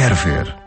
quer ver.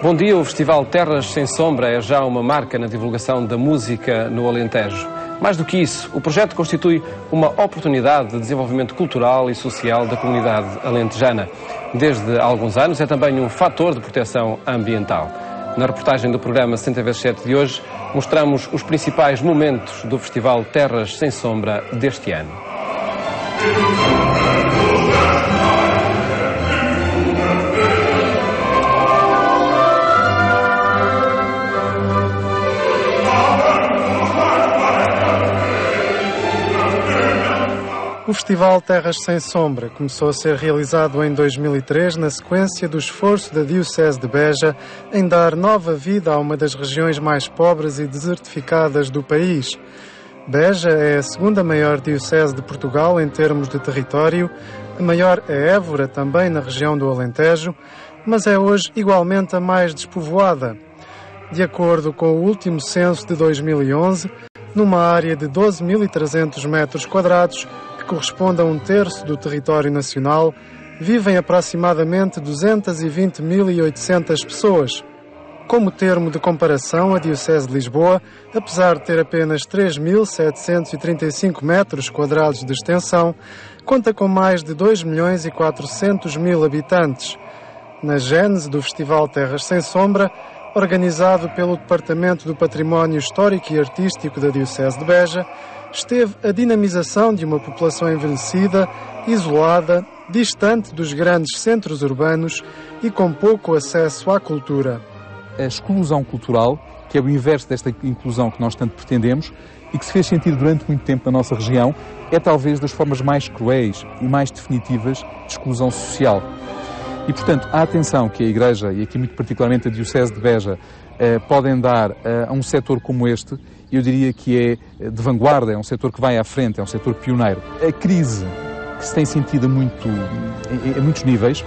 Bom dia, o Festival Terras Sem Sombra é já uma marca na divulgação da música no Alentejo. Mais do que isso, o projeto constitui uma oportunidade de desenvolvimento cultural e social da comunidade alentejana. Desde há alguns anos é também um fator de proteção ambiental. Na reportagem do programa 60x7 de hoje, mostramos os principais momentos do Festival Terras Sem Sombra deste ano. O Festival Terras Sem Sombra começou a ser realizado em 2003 na sequência do esforço da Diocese de Beja em dar nova vida a uma das regiões mais pobres e desertificadas do país. Beja é a segunda maior diocese de Portugal em termos de território, a maior é Évora, também na região do Alentejo, mas é hoje igualmente a mais despovoada. De acordo com o último censo de 2011, numa área de 12.300 metros quadrados, que corresponde a um terço do território nacional, vivem aproximadamente 220.800 pessoas. Como termo de comparação, a Diocese de Lisboa, apesar de ter apenas 3.735 metros quadrados de extensão, conta com mais de 2.400.000 habitantes. Na gênese do Festival Terras Sem Sombra, organizado pelo Departamento do Património Histórico e Artístico da Diocese de Beja, esteve a dinamização de uma população envelhecida, isolada, distante dos grandes centros urbanos e com pouco acesso à cultura. A exclusão cultural, que é o inverso desta inclusão que nós tanto pretendemos e que se fez sentir durante muito tempo na nossa região, é talvez das formas mais cruéis e mais definitivas de exclusão social. E, portanto, a atenção que a Igreja, e aqui muito particularmente a Diocese de Beja, podem dar a um setor como este, eu diria que é de vanguarda, é um setor que vai à frente, é um setor pioneiro. A crise que se tem sentido a muitos níveis,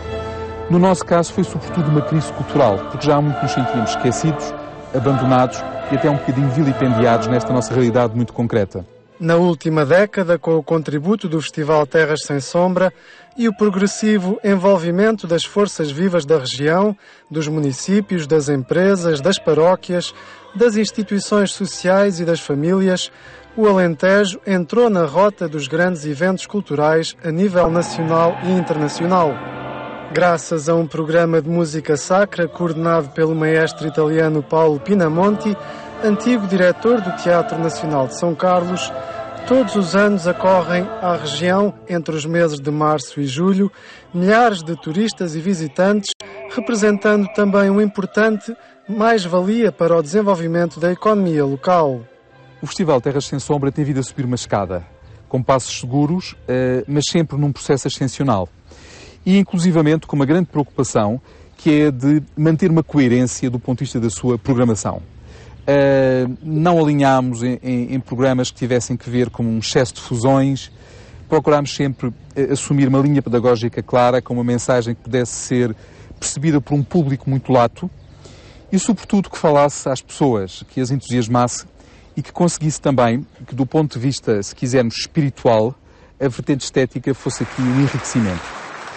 no nosso caso foi sobretudo uma crise cultural, porque já há muito nos sentíamos esquecidos, abandonados e até um bocadinho vilipendiados nesta nossa realidade muito concreta. Na última década, com o contributo do Festival Terras Sem Sombra e o progressivo envolvimento das forças vivas da região, dos municípios, das empresas, das paróquias, das instituições sociais e das famílias, o Alentejo entrou na rota dos grandes eventos culturais a nível nacional e internacional. Graças a um programa de música sacra coordenado pelo maestro italiano Paolo Pinamonti, antigo diretor do Teatro Nacional de São Carlos, todos os anos acorrem à região, entre os meses de março e julho, milhares de turistas e visitantes, representando também uma importante mais-valia para o desenvolvimento da economia local. O Festival Terras Sem Sombra tem vindo a subir uma escada, com passos seguros, mas sempre num processo ascensional. E inclusivamente com uma grande preocupação, que é de manter uma coerência do ponto de vista da sua programação. Não alinhámos em programas que tivessem que ver com um excesso de fusões, procurámos sempre assumir uma linha pedagógica clara, com uma mensagem que pudesse ser percebida por um público muito lato e, sobretudo, que falasse às pessoas, que as entusiasmasse e que conseguisse também que, do ponto de vista, se quisermos, espiritual, a vertente estética fosse aqui um enriquecimento.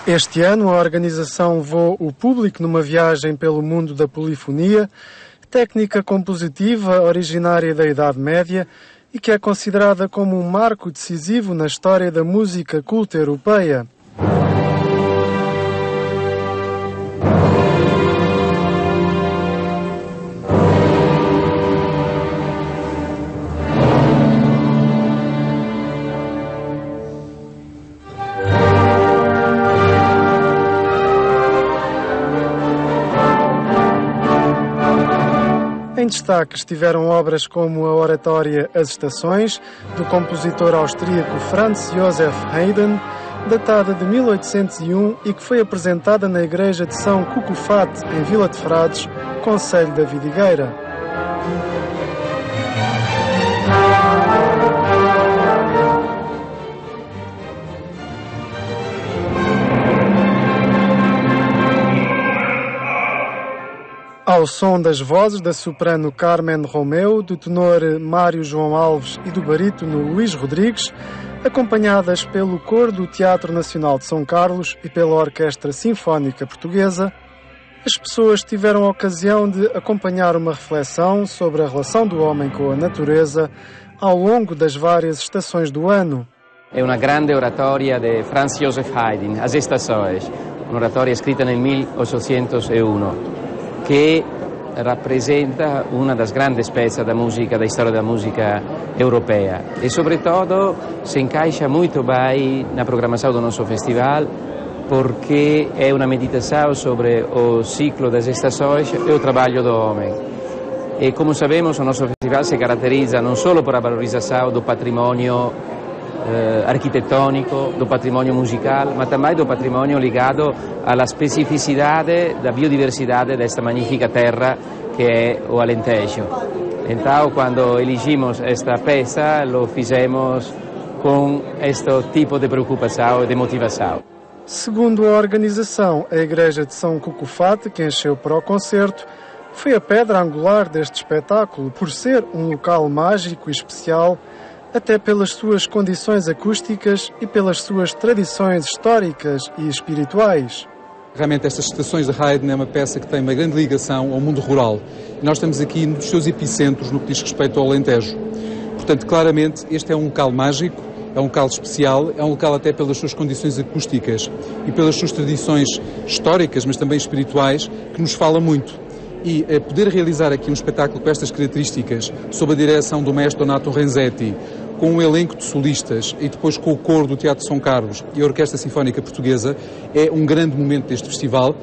Este ano, a organização levou o público numa viagem pelo mundo da polifonia, técnica compositiva originária da Idade Média e que é considerada como um marco decisivo na história da música culta europeia. Em destaque estiveram obras como a oratória As Estações, do compositor austríaco Franz Josef Haydn, datada de 1801 e que foi apresentada na igreja de São Cucufate, em Vila de Frades, concelho da Vidigueira. Ao som das vozes da soprano Carmen Romeu, do tenor Mário João Alves e do barítono Luís Rodrigues, acompanhadas pelo coro do Teatro Nacional de São Carlos e pela Orquestra Sinfónica Portuguesa, as pessoas tiveram a ocasião de acompanhar uma reflexão sobre a relação do homem com a natureza ao longo das várias estações do ano. É uma grande oratória de Franz Josef Haydn, As Estações, uma oratória escrita nel 1801, che rappresenta una das grandes peças da música, da história da música europeia. E, sobretudo, se encaixa muito bem na programação do nosso festival, porque é uma meditação sobre o ciclo das estações e o trabalho do homem. E, como sabemos, o nosso festival se caracteriza não só por a valorização do patrimônio arquitettonico, do patrimônio musical, mas também do patrimônio ligado à especificidade da biodiversidade desta magnífica terra que é o Alentejo. Então, quando elegimos esta peça, lo fizemos com este tipo de preocupação e de motivação. Segundo a organização, a Igreja de São Cucufate, que encheu para o concerto, foi a pedra angular deste espetáculo, por ser um local mágico e especial, até pelas suas condições acústicas e pelas suas tradições históricas e espirituais. Realmente estas Estações de Haydn é uma peça que tem uma grande ligação ao mundo rural. Nós estamos aqui nos seus epicentros no que diz respeito ao Alentejo. Portanto, claramente, este é um local mágico, é um local especial, é um local até pelas suas condições acústicas e pelas suas tradições históricas, mas também espirituais, que nos fala muito. E poder realizar aqui um espetáculo com estas características, sob a direção do mestre Donato Renzetti, com um elenco de solistas e depois com o coro do Teatro São Carlos e a Orquestra Sinfónica Portuguesa, é um grande momento deste festival.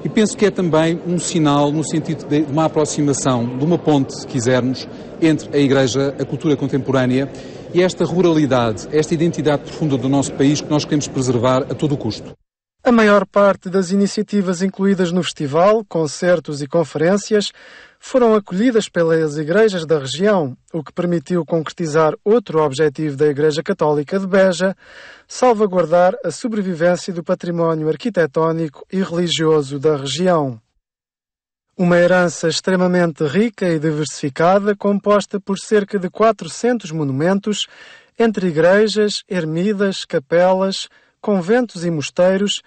E penso que é também um sinal no sentido de uma aproximação, de uma ponte, se quisermos, entre a Igreja, a cultura contemporânea e esta ruralidade, esta identidade profunda do nosso país que nós queremos preservar a todo o custo. A maior parte das iniciativas incluídas no festival, concertos e conferências, foram acolhidas pelas igrejas da região, o que permitiu concretizar outro objetivo da Igreja Católica de Beja, salvaguardar a sobrevivência do património arquitetónico e religioso da região. Uma herança extremamente rica e diversificada, composta por cerca de 400 monumentos, entre igrejas, ermidas, capelas, conventos e mosteiros,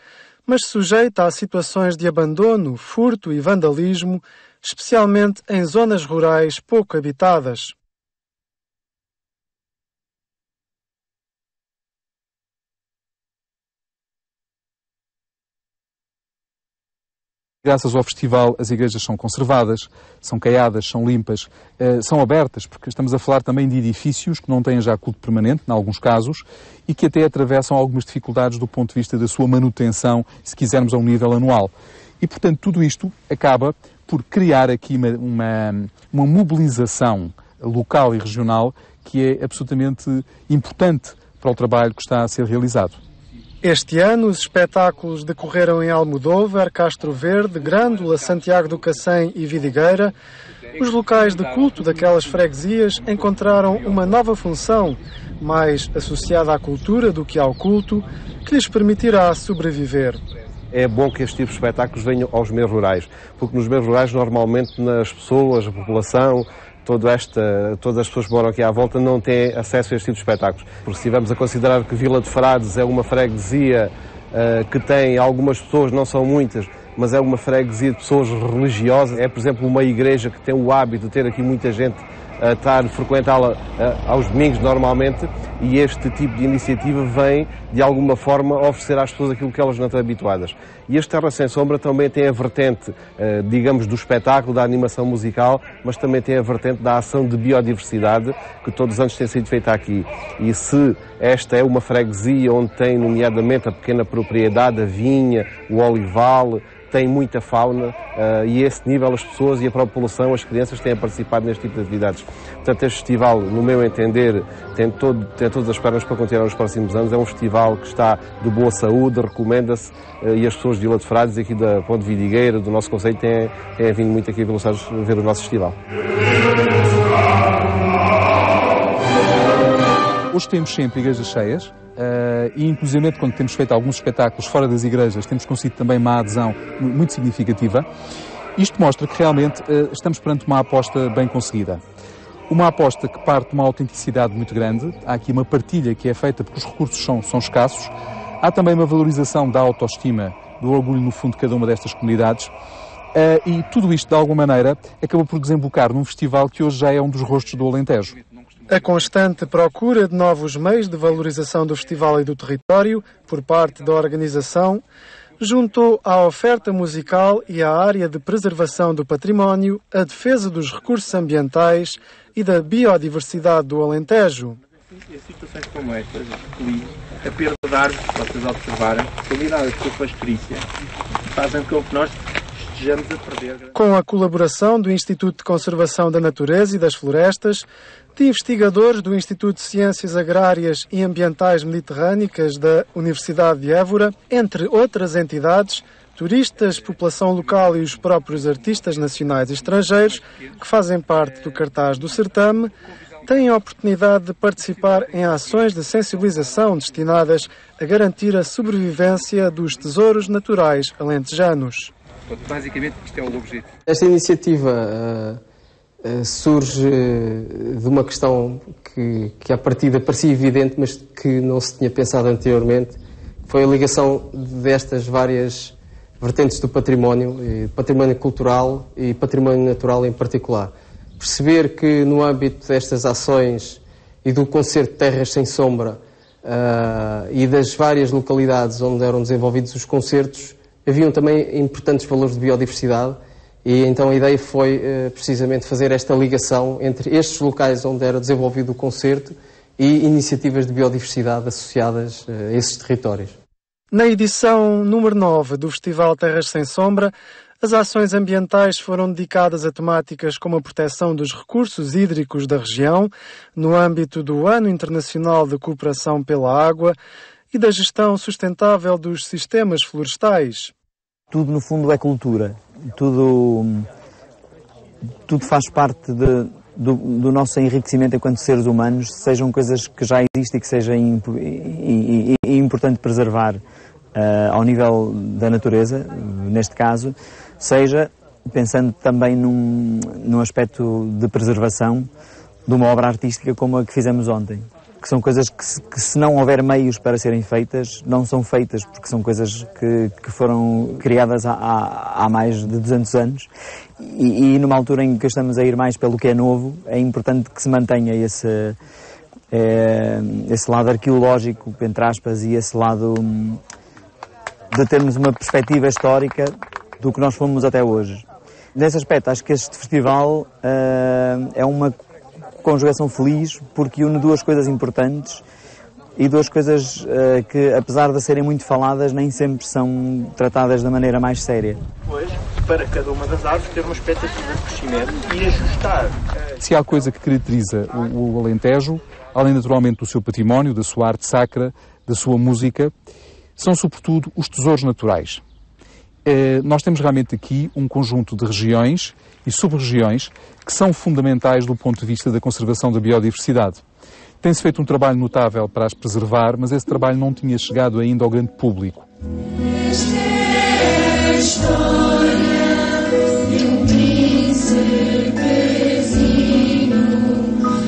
mas sujeita a situações de abandono, furto e vandalismo, especialmente em zonas rurais pouco habitadas. Graças ao festival, as igrejas são conservadas, são caiadas, são limpas, são abertas, porque estamos a falar também de edifícios que não têm já culto permanente, em alguns casos, e que até atravessam algumas dificuldades do ponto de vista da sua manutenção, se quisermos a um nível anual. E, portanto, tudo isto acaba por criar aqui uma mobilização local e regional que é absolutamente importante para o trabalho que está a ser realizado. Este ano, os espetáculos decorreram em Almodóvar, Castro Verde, Grândola, Santiago do Cacém e Vidigueira. Os locais de culto daquelas freguesias encontraram uma nova função, mais associada à cultura do que ao culto, que lhes permitirá sobreviver. É bom que este tipo de espetáculos venham aos meios rurais, porque nos meios rurais, normalmente, as pessoas, a população, todas as pessoas que moram aqui à volta não têm acesso a este tipo de espetáculos. Porque se estivermos a considerar que Vila de Frades é uma freguesia que tem algumas pessoas, não são muitas, mas é uma freguesia de pessoas religiosas, é, por exemplo, uma igreja que tem o hábito de ter aqui muita gente a frequentá-la aos domingos normalmente, e este tipo de iniciativa vem, de alguma forma, oferecer às pessoas aquilo que elas não estão habituadas. E este Terra Sem Sombra também tem a vertente, digamos, do espetáculo, da animação musical, mas também tem a vertente da ação de biodiversidade, que todos os anos tem sido feita aqui. E se esta é uma freguesia onde tem, nomeadamente, a pequena propriedade, a vinha, o olival, tem muita fauna e a esse nível as pessoas e a própria população, as crianças têm participado neste tipo de atividades. Portanto, este festival, no meu entender, tem todas as pernas para continuar nos próximos anos. É um festival que está de boa saúde, recomenda-se e as pessoas de Vila de Frades, aqui da Ponte Vidigueira, do nosso concelho, têm vindo muito aqui a Vila de Frades ver o nosso festival. Hoje temos sempre igrejas cheias e, inclusive, quando temos feito alguns espetáculos fora das igrejas, temos conseguido também uma adesão muito significativa. Isto mostra que realmente estamos perante uma aposta bem conseguida. Uma aposta que parte de uma autenticidade muito grande. Há aqui uma partilha que é feita porque os recursos são escassos. Há também uma valorização da autoestima, do orgulho, no fundo, de cada uma destas comunidades. E tudo isto, de alguma maneira, acabou por desembocar num festival que hoje já é um dos rostos do Alentejo. A constante procura de novos meios de valorização do festival e do território, por parte da organização, juntou à oferta musical e à área de preservação do património a defesa dos recursos ambientais e da biodiversidade do Alentejo. Em situações como estas, a perda de árvores, que vocês observarem, combinada com a pastorícia, fazem com que nós estejamos a perder. Com a colaboração do Instituto de Conservação da Natureza e das Florestas, de investigadores do Instituto de Ciências Agrárias e Ambientais Mediterrânicas da Universidade de Évora, entre outras entidades, turistas, população local e os próprios artistas nacionais e estrangeiros, que fazem parte do cartaz do certame, têm a oportunidade de participar em ações de sensibilização destinadas a garantir a sobrevivência dos tesouros naturais alentejanos. Basicamente, isto é o objetivo. Esta iniciativa surge de uma questão que à partida parecia evidente, mas que não se tinha pensado anteriormente, que foi a ligação destas várias vertentes do património cultural e património natural em particular. Perceber que no âmbito destas ações e do concerto Terras Sem Sombra e das várias localidades onde eram desenvolvidos os concertos, haviam também importantes valores de biodiversidade. E então a ideia foi precisamente fazer esta ligação entre estes locais onde era desenvolvido o concerto e iniciativas de biodiversidade associadas a esses territórios. Na edição número 9 do Festival Terras Sem Sombra, as ações ambientais foram dedicadas a temáticas como a proteção dos recursos hídricos da região, no âmbito do Ano Internacional de Cooperação pela Água e da gestão sustentável dos sistemas florestais. Tudo, no fundo, é cultura. Tudo faz parte do nosso enriquecimento enquanto seres humanos, sejam coisas que já existem e que seja importante preservar ao nível da natureza, neste caso, seja pensando também num aspecto de preservação de uma obra artística como a que fizemos ontem. Que são coisas que se não houver meios para serem feitas, não são feitas, porque são coisas que foram criadas há mais de 200 anos e numa altura em que estamos a ir mais pelo que é novo, é importante que se mantenha esse lado arqueológico, entre aspas, e esse lado de termos uma perspectiva histórica do que nós fomos até hoje. Nesse aspecto, acho que este festival é uma conjugação feliz, porque une duas coisas importantes e duas coisas que, apesar de serem muito faladas, nem sempre são tratadas da maneira mais séria. Pois, para cada uma das árvores ter uma expectativa de crescimento e ajustar. Se há coisa que caracteriza o Alentejo, além naturalmente do seu património, da sua arte sacra, da sua música, são sobretudo os tesouros naturais. Nós temos realmente aqui um conjunto de regiões e sub-regiões que são fundamentais do ponto de vista da conservação da biodiversidade. Tem-se feito um trabalho notável para as preservar, mas esse trabalho não tinha chegado ainda ao grande público. Esta é a história de um príncipezinho,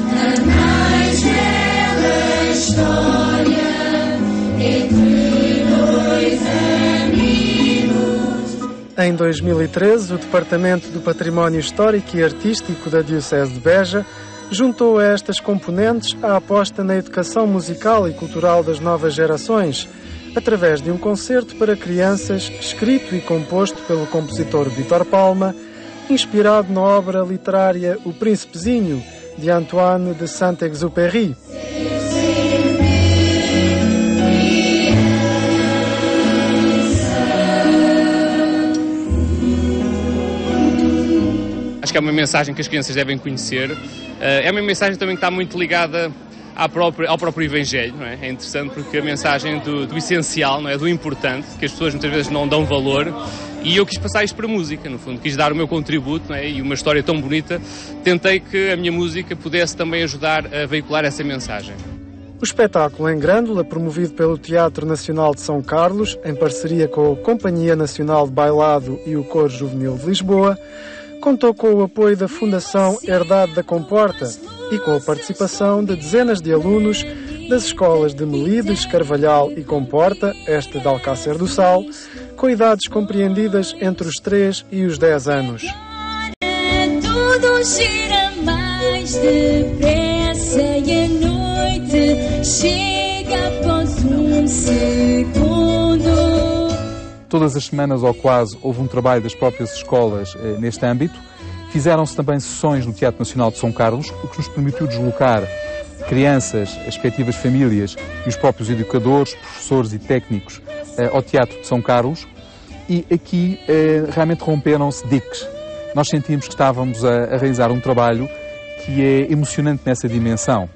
a mais bela história entre dois amigos. Em 2013, o Departamento do Património Histórico e Artístico da Diocese de Beja juntou a estas componentes a aposta na educação musical e cultural das novas gerações, através de um concerto para crianças escrito e composto pelo compositor Vítor Palma, inspirado na obra literária O Príncipezinho, de Antoine de Saint-Exupéry. Acho que é uma mensagem que as crianças devem conhecer. É uma mensagem também que está muito ligada ao próprio Evangelho, não é? É interessante porque a mensagem do essencial, não é? Do importante, que as pessoas muitas vezes não dão valor, e eu quis passar isto para a música, no fundo, quis dar o meu contributo, não é? E uma história tão bonita, tentei que a minha música pudesse também ajudar a veicular essa mensagem. O espetáculo em Grândola, promovido pelo Teatro Nacional de São Carlos, em parceria com a Companhia Nacional de Bailado e o Coro Juvenil de Lisboa, contou com o apoio da Fundação Herdade da Comporta e com a participação de dezenas de alunos das escolas de Melides, Carvalhal e Comporta, esta de Alcácer do Sal, com idades compreendidas entre os 3 e os 10 anos. Tudo gira mais depressa e a noite chega após um segundo. Todas as semanas ou quase houve um trabalho das próprias escolas neste âmbito. Fizeram-se também sessões no Teatro Nacional de São Carlos, o que nos permitiu deslocar crianças, as respectivas famílias e os próprios educadores, professores e técnicos ao Teatro de São Carlos, e aqui realmente romperam-se diques. Nós sentimos que estávamos a realizar um trabalho que é emocionante nessa dimensão,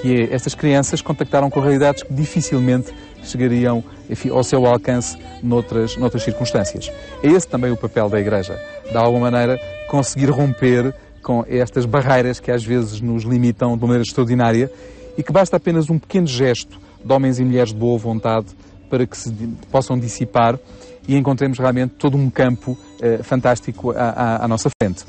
que é estas crianças contactaram com realidades que dificilmente chegariam, enfim, ao seu alcance noutras circunstâncias. É esse também o papel da Igreja, de alguma maneira conseguir romper com estas barreiras que às vezes nos limitam de maneira extraordinária e que basta apenas um pequeno gesto de homens e mulheres de boa vontade para que se possam dissipar e encontremos realmente todo um campo fantástico à nossa frente.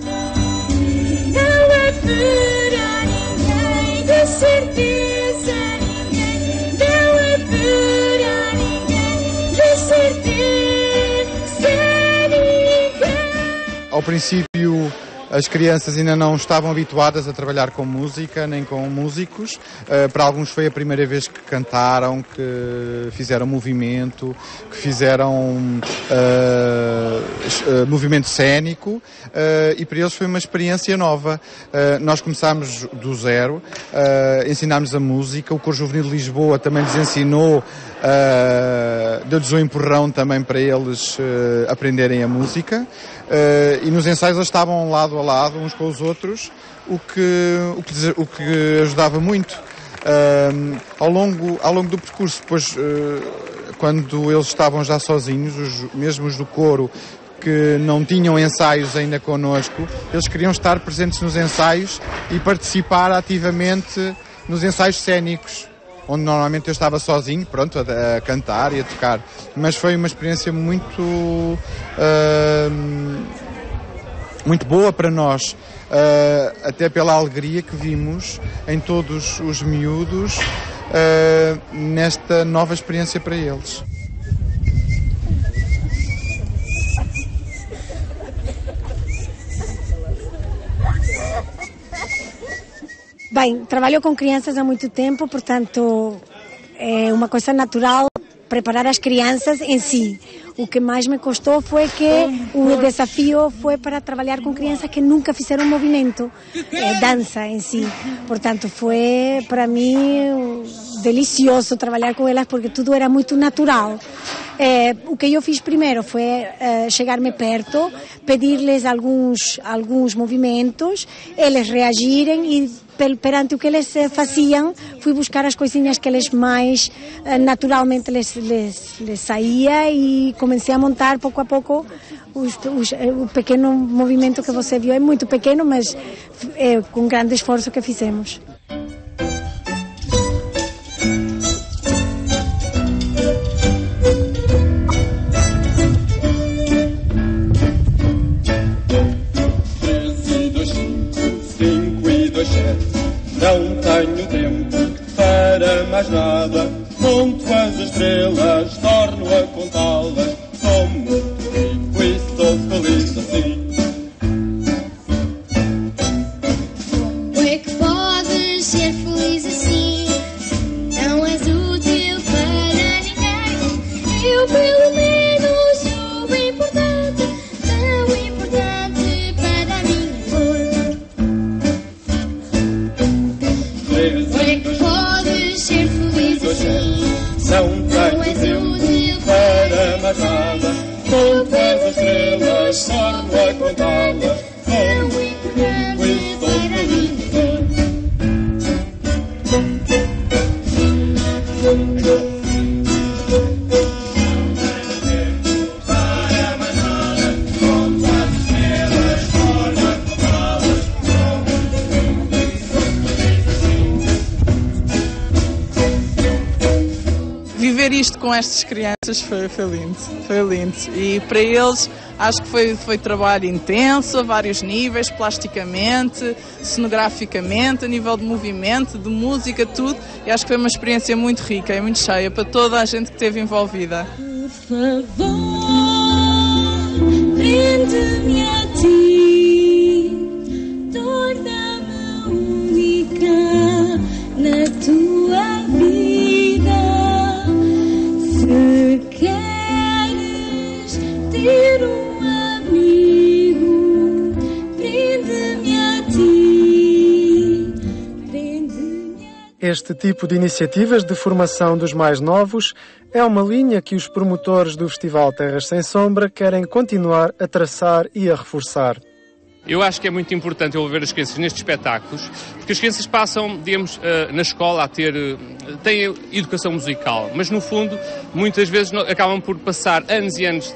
Não é para ninguém de certeza, ninguém. Não é para ninguém de certeza, ninguém. Ao princípio, as crianças ainda não estavam habituadas a trabalhar com música, nem com músicos. Para alguns foi a primeira vez que cantaram, que fizeram movimento, que fizeram movimento cênico, e para eles foi uma experiência nova. Nós começámos do zero, ensinámos a música, o Coro Juvenil de Lisboa também lhes ensinou, deu-lhes um empurrão também para eles aprenderem a música. E nos ensaios eles estavam lado a lado, uns com os outros, o que ajudava muito. Ao longo do percurso, depois, quando eles estavam já sozinhos, os mesmos do coro, que não tinham ensaios ainda connosco, eles queriam estar presentes nos ensaios e participar ativamente nos ensaios cênicos, onde normalmente eu estava sozinho, pronto, a cantar e a tocar. Mas foi uma experiência muito boa para nós, até pela alegria que vimos em todos os miúdos nesta nova experiência para eles. Bem, trabalho com crianças há muito tempo, portanto é uma coisa natural preparar as crianças em si. O que mais me custou foi que o desafio foi para trabalhar com crianças que nunca fizeram movimento, dança em si. Portanto, foi para mim delicioso trabalhar com elas porque tudo era muito natural. O que eu fiz primeiro foi chegar-me perto, pedir-lhes alguns movimentos, eles reagirem e perante o que eles faziam, fui buscar as coisinhas que eles mais naturalmente lhes saía e comecei a montar pouco a pouco o pequeno movimento que você viu. É muito pequeno, mas com grande esforço que fizemos. Não tenho tempo para mais nada. Conto as estrelas, torno a contá-las. Sou muito rico e sou feliz assim. Como é que podes ser feliz assim? Não és útil para ninguém. Eu pelo menos sou importante, tão importante para a minha cor. Como é que podes ser feliz assim? Não tenho tempo para mais nada. Viver isto com estas crianças foi lindo, foi lindo. E para eles acho que foi trabalho intenso, a vários níveis, plasticamente, cenograficamente, a nível de movimento, de música, tudo. E acho que foi uma experiência muito rica e muito cheia para toda a gente que esteve envolvida. Por favor, prende-me a ti, torna-me única na tua vida. Se queres ter um amigo, prende-me a ti, prende-me a ti. Este tipo de iniciativas de formação dos mais novos é uma linha que os promotores do Festival Terras Sem Sombra querem continuar a traçar e a reforçar. Eu acho que é muito importante envolver as crianças nestes espetáculos, porque as crianças passam, digamos, na escola a têm educação musical, mas no fundo, muitas vezes acabam por passar anos e anos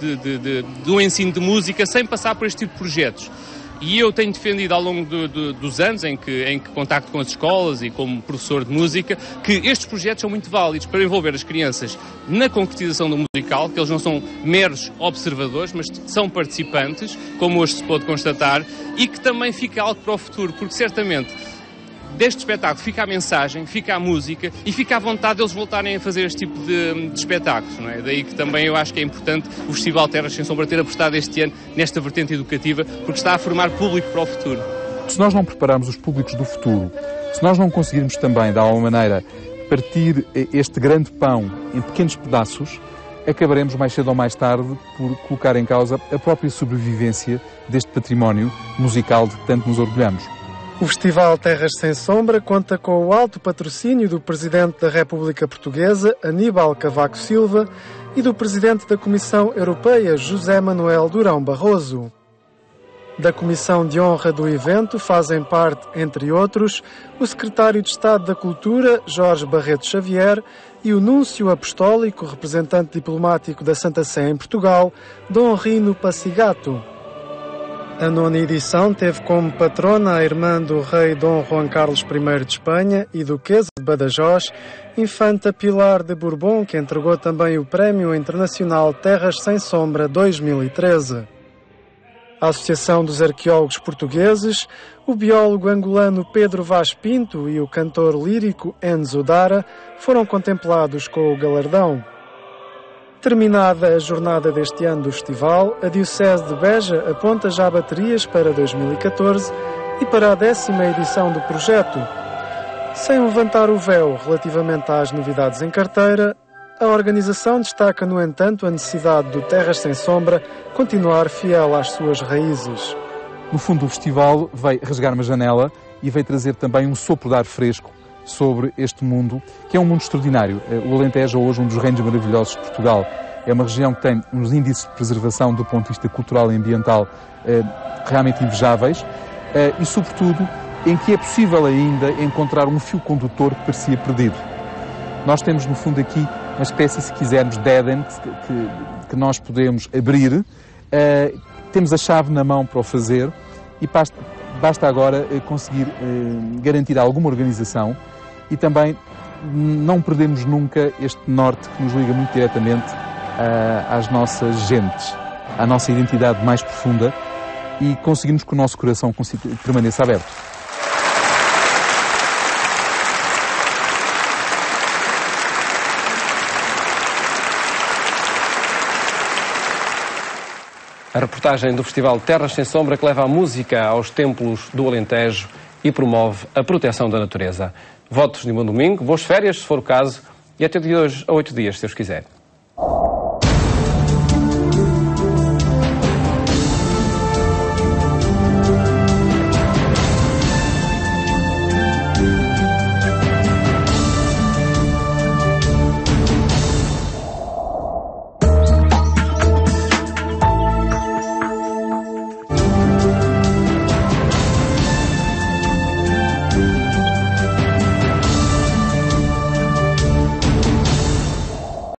do ensino de música sem passar por este tipo de projetos. E eu tenho defendido ao longo dos anos em que contacto com as escolas e como professor de música, que estes projetos são muito válidos para envolver as crianças na concretização do musical, que eles não são meros observadores, mas são participantes, como hoje se pôde constatar, e que também fica algo para o futuro, porque certamente deste espetáculo fica a mensagem, fica a música e fica a vontade de eles voltarem a fazer este tipo de espetáculos, não é? Daí que também eu acho que é importante o Festival Terras Sem Sombra ter apostado este ano nesta vertente educativa, porque está a formar público para o futuro. Se nós não prepararmos os públicos do futuro, se nós não conseguirmos também, de alguma maneira, partir este grande pão em pequenos pedaços, acabaremos mais cedo ou mais tarde por colocar em causa a própria sobrevivência deste património musical de que tanto nos orgulhamos. O Festival Terras Sem Sombra conta com o alto patrocínio do Presidente da República Portuguesa, Aníbal Cavaco Silva, e do Presidente da Comissão Europeia, José Manuel Durão Barroso. Da Comissão de Honra do evento fazem parte, entre outros, o Secretário de Estado da Cultura, Jorge Barreto Xavier, e o Núncio Apostólico, representante diplomático da Santa Sé em Portugal, Dom Rino Passigato. A 9ª edição teve como patrona a irmã do rei Dom Juan Carlos I de Espanha e duquesa de Badajoz, Infanta Pilar de Bourbon, que entregou também o Prémio Internacional Terras Sem Sombra 2013. A Associação dos Arqueólogos Portugueses, o biólogo angolano Pedro Vaz Pinto e o cantor lírico Enzo Dara foram contemplados com o galardão. Terminada a jornada deste ano do festival, a Diocese de Beja aponta já baterias para 2014 e para a 10ª edição do projeto. Sem levantar o véu relativamente às novidades em carteira, a organização destaca, no entanto, a necessidade do Terras Sem Sombra continuar fiel às suas raízes. No fundo, o festival veio rasgar uma janela e veio trazer também um sopro de ar fresco sobre este mundo, que é um mundo extraordinário. O Alentejo é hoje um dos reinos maravilhosos de Portugal. É uma região que tem uns índices de preservação do ponto de vista cultural e ambiental realmente invejáveis e, sobretudo, em que é possível ainda encontrar um fio condutor que parecia perdido. Nós temos, no fundo, aqui uma espécie, se quisermos, de Éden que nós podemos abrir. Temos a chave na mão para o fazer e basta agora conseguir garantir alguma organização e também não perdemos nunca este norte que nos liga muito diretamente às nossas gentes, à nossa identidade mais profunda e conseguimos que o nosso coração permaneça aberto. A reportagem do Festival Terras Sem Sombra, que leva a música aos templos do Alentejo e promove a proteção da natureza. Votos de um bom domingo, boas férias, se for o caso, e até de hoje a 8 dias, se Deus quiser.